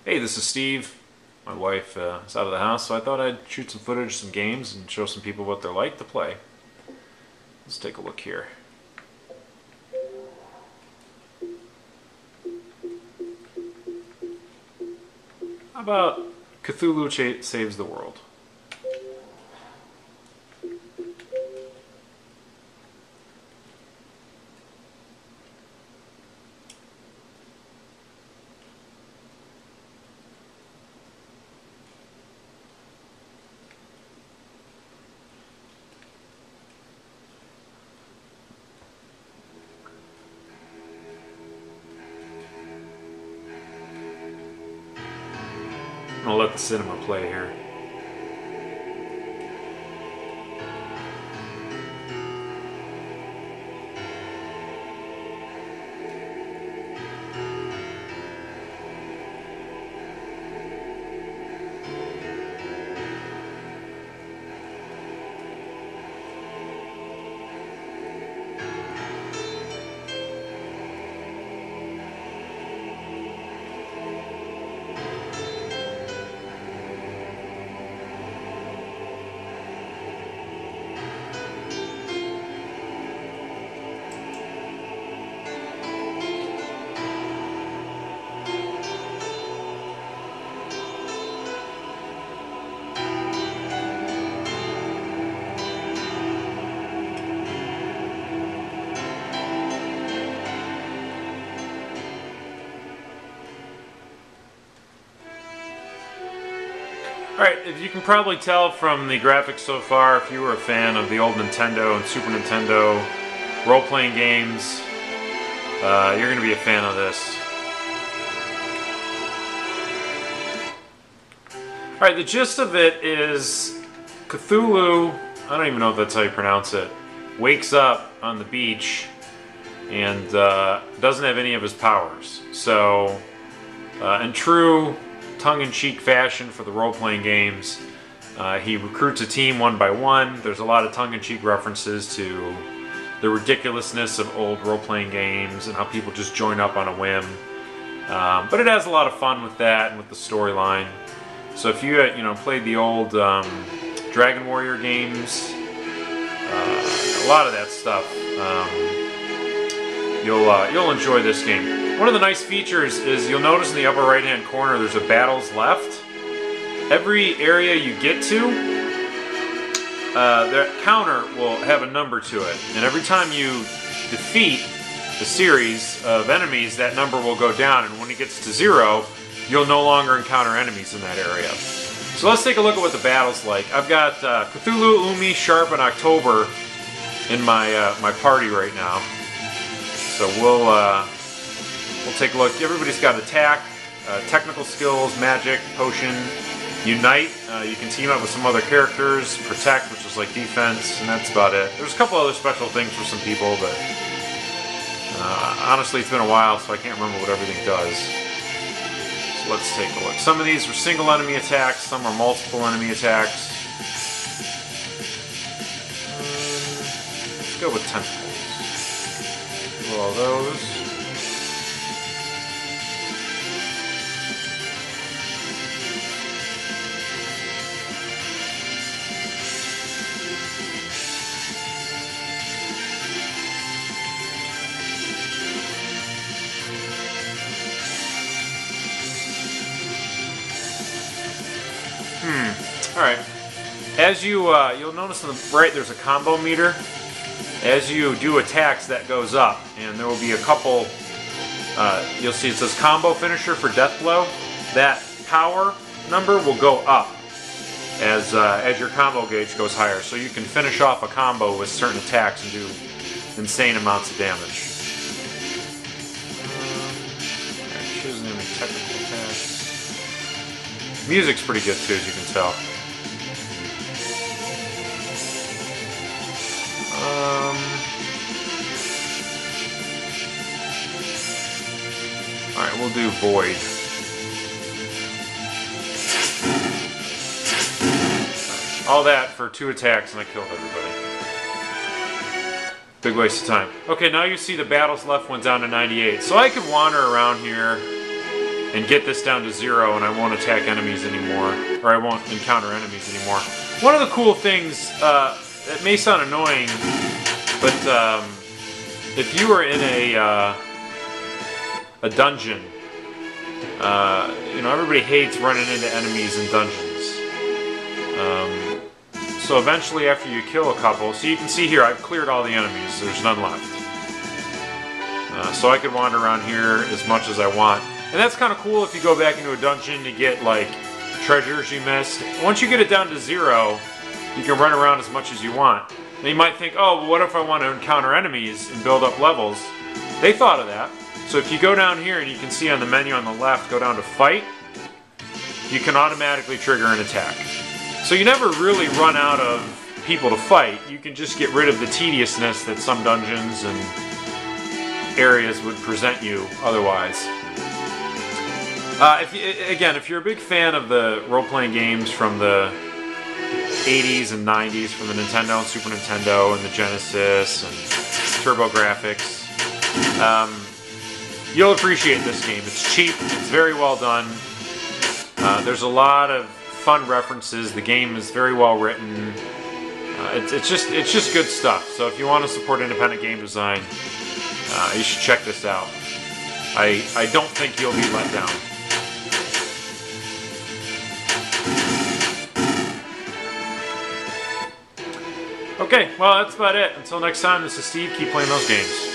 Hey, this is Steve. My wife is out of the house, so I thought I'd shoot some footage, some games, and show some people what they're like to play. Let's take a look here. How about Cthulhu Saves the World? I'm gonna let the cinema play here. Alright, if you can probably tell from the graphics so far, if you were a fan of the old Nintendo and Super Nintendo role-playing games, you're going to be a fan of this. Alright, the gist of it is Cthulhu, I don't even know if that's how you pronounce it, wakes up on the beach and doesn't have any of his powers. So, in true tongue-in-cheek fashion for the role-playing games, he recruits a team one by one. There's a lot of tongue-in-cheek references to the ridiculousness of old role-playing games and how people just join up on a whim. But it has a lot of fun with that and with the storyline. So if you played the old Dragon Warrior games, a lot of that stuff, you'll enjoy this game. One of the nice features is you'll notice in the upper right hand corner there's a battles left. Every area you get to, the counter will have a number to it, and every time you defeat the series of enemies, that number will go down, and when it gets to 0, you'll no longer encounter enemies in that area. So let's take a look at what the battle's like. I've got Cthulhu, Umi, Sharp, and October in my my party right now. So we'll take a look. Everybody's got attack, technical skills, magic, potion, unite. You can team up with some other characters, protect, which is like defense, and that's about it. There's a couple other special things for some people, but honestly it's been a while, so I can't remember what everything does. So let's take a look. Some of these are single enemy attacks, some are multiple enemy attacks. Let's go with tentacles. Do all those. Alright, as you'll notice on the right there's a combo meter. As you do attacks, that goes up, and there will be a couple, you'll see it says combo finisher for death blow. That power number will go up as your combo gauge goes higher, so you can finish off a combo with certain attacks and do insane amounts of damage. Alright, choosing any technical attacks. Music's pretty good too, as you can tell. Alright, we'll do Void. All that for 2 attacks and I killed everybody. Big waste of time. Okay, now you see the battles left went down to 98. So I could wander around here and get this down to 0, and I won't attack enemies anymore, or I won't encounter enemies anymore. One of the cool things, it may sound annoying, but if you are in a dungeon, you know, everybody hates running into enemies in dungeons. So eventually, after you kill a couple, so you can see here, I've cleared all the enemies, so there's none left. So I could wander around here as much as I want. And that's kind of cool if you go back into a dungeon to get, like, treasures you missed. Once you get it down to 0, you can run around as much as you want. Now you might think, oh, well, what if I want to encounter enemies and build up levels? They thought of that. So if you go down here and you can see on the menu on the left, go down to Fight, you can automatically trigger an attack. So you never really run out of people to fight. You can just get rid of the tediousness that some dungeons and areas would present you otherwise. If you're a big fan of the role-playing games from the 80s and 90s, from the Nintendo and Super Nintendo and the Genesis and TurboGrafx, you'll appreciate this game. It's cheap, it's very well done. There's a lot of fun references. The game is very well written. It's just good stuff. So if you want to support independent game design, you should check this out. I don't think you'll be let down. Okay, well, that's about it. Until next time, this is Steve. Keep playing those games.